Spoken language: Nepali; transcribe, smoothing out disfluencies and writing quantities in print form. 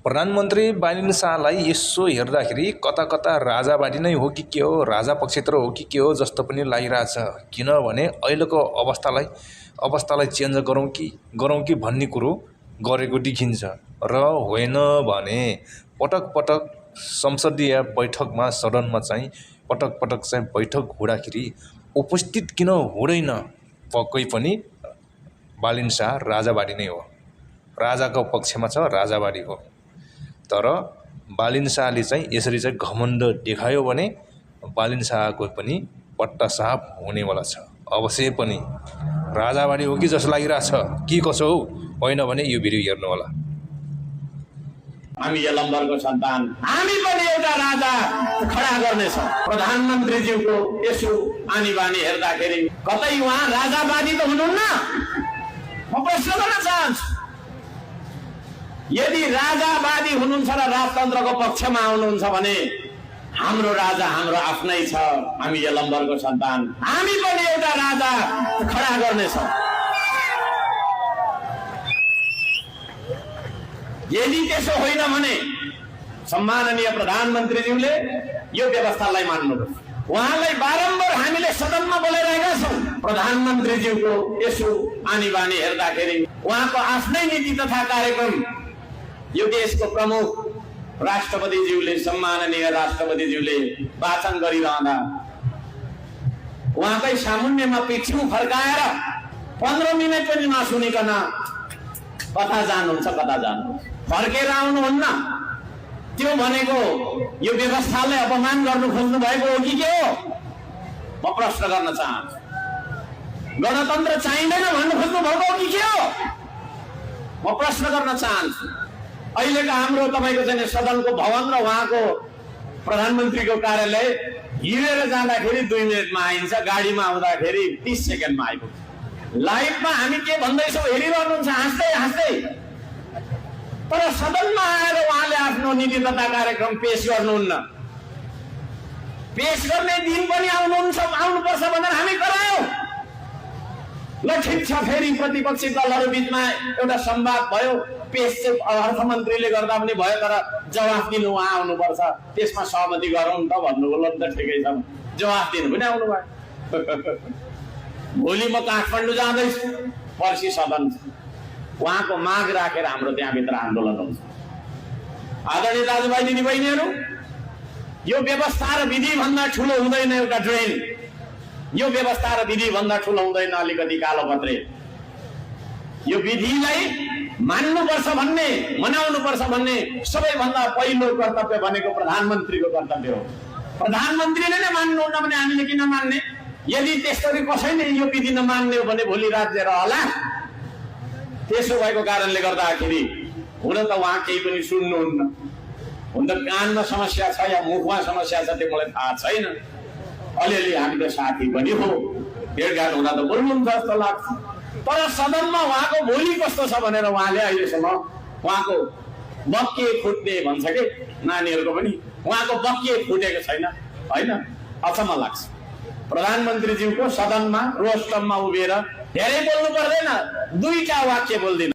प्रधानमन्त्री बालिन शाहलाई यसो हेर्दाखेरि कता कता राजाबाडी नै हो कि के हो, राजा पक्षत्र हो कि के हो जस्तो पनि लागिरहेछ। किनभने अहिलेको अवस्थालाई चेन्ज गरौँ कि भन्ने कुरो गरेको देखिन्छ र होइन भने पटक पटक संसदीय बैठकमा सदनमा चाहिँ पटक पटक चाहिँ बैठक हुँदाखेरि उपस्थित किन हुँदैन? पक्कै पनि बालिन शाह राजाबाडी नै हो, राजाको पक्षमा छ, राजाबाडी हो। तर बालिन शाहले चाहिँ यसरी चाहिँ घमण्ड देखायो भने बालिन शाहको पनि पट्टा साफ हुनेवाला छ। अवश्य पनि राजाबाडी हो कि जस्तो लागिरहेछ, के कसो हो, होइन भने यो भिडियो हेर्नु होला। हामी यलम्बरको सन्तान, हामी पनि एउटा राजा खडा गर्नेछौँ। प्रधानमन्त्रीज्यूको यसो आनी बानी हेर्दाखेरि कतै उहाँ राजावादी त हुनुहुन्न? म प्रश्न गर्न चाहन्छु, यदि राजावादी हुनुहुन्छ र राजतन्त्रको पक्षमा आउनुहुन्छ भने हाम्रो राजा हाम्रो आफ्नै छ। हामी यलम्बरको सन्तान, हामी पनि एउटा राजा खडा गर्नेछौँ। यदि त्यसो होइन भने सम्माननीय प्रधानमन्त्रीज्यूले यो व्यवस्थालाई मान्नुपर्छ। उहाँलाई बारम्बार हामीले सदनमा बोलाइरहेका छौँ। प्रधानमन्त्रीज्यूको यसो आनी बानी हेर्दाखेरि उहाँको आफ्नै नीति तथा कार्यक्रम यो देशको प्रमुख राष्ट्रपतिज्यूले, सम्माननीय राष्ट्रपतिज्यूले वाचन गरिरहँदा उहाँकै सामुन्नेमा पिठ्यौँ फर्काएर 15 मिनट पनि नसुनिकन कता जानुहुन्छ फर्केर आउनुहुन्न। त्यो भनेको यो व्यवस्थालाई अपमान गर्नु खोज्नु भएको हो कि के हो? म प्रश्न गर्न चाहन्छु। गणतन्त्र चाहिँदैन भन्नु खोज्नु भएको हो कि के हो? म प्रश्न गर्न चाहन्छु। अहिलेको हाम्रो तपाईँको चाहिँ सदनको भवन र उहाँको प्रधानमन्त्रीको कार्यालय हिँडेर जाँदाखेरि 2 मिनटमा आइन्छ, गाडीमा आउँदाखेरि 30 सेकेन्डमा आइपुग्छ। लाइभमा हामी के भन्दैछौँ हेरिरहनुहुन्छ हाँस्दै हाँस्दै। तर सदनमा आएर उहाँले आफ्नो नीति तथा कार्यक्रम पेश गर्नुहुन्न। पेश गर्ने दिन पनि आउनुपर्छ भनेर हामी करायौँ। ल ठिक छ, फेरि प्रतिपक्षी दलहरू बिचमा एउटा संवाद भयो। पेश चाहिँ अर्थमन्त्रीले गर्दा पनि भयो, तर जवाफ दिनु उहाँ आउनुपर्छ। त्यसमा सहमति गरौँ त भन्नुभयो। ल त ठिकै छ, जवाफ दिनु पनि आउनु भयो। भोलि म काठमाडौँ जाँदैछु, पर्सि सदन छ। उहाँको माग राखेर हाम्रो त्यहाँभित्र आन्दोलन हुन्छ। आदरणीय दाजुभाइ दिदीबहिनीहरू, यो व्यवस्था र विधि भन्दा ठुलो हुँदैन एउटा ड्रेन। यो व्यवस्था र विधि भन्दा ठुलो हुँदैन अलिकति कालो पत्रे। यो विधिलाई मान्नुपर्छ भन्ने, मनाउनुपर्छ भन्ने सबैभन्दा पहिलो कर्तव्य भनेको प्रधानमन्त्रीको कर्तव्य हो। प्रधानमन्त्रीले नै मान्नुहुन्न भने हामीले किन मान्ने? यदि त्यसरी कसैले यो विधि नमान्ने हो भने भोलि राज्य रहला। त्यसो भएको कारणले गर्दाखेरि हुन त उहाँ केही पनि सुन्नुहुन्न। हुन त कानमा समस्या छ या मुखमा समस्या छ त्यो मलाई थाहा छैन। अलिअलि हामी त साथी पनि हो, भेटघाट हुँदा त बोल्नुहुन्छ जस्तो लाग्छ। तर सदनमा उहाँको बोली कस्तो छ भनेर उहाँले अहिलेसम्म उहाँको बक्के फुट्ने भन्छ कि नानीहरूको पनि, उहाँको बक्के फुटेको छैन। होइन, अचम्म लाग्छ। प्रधानमन्त्रीज्यूको सदनमा रोस्टममा उभिएर धेरै बोल्नु पर्दैन, 2टा वाक्य बोल्दिनु।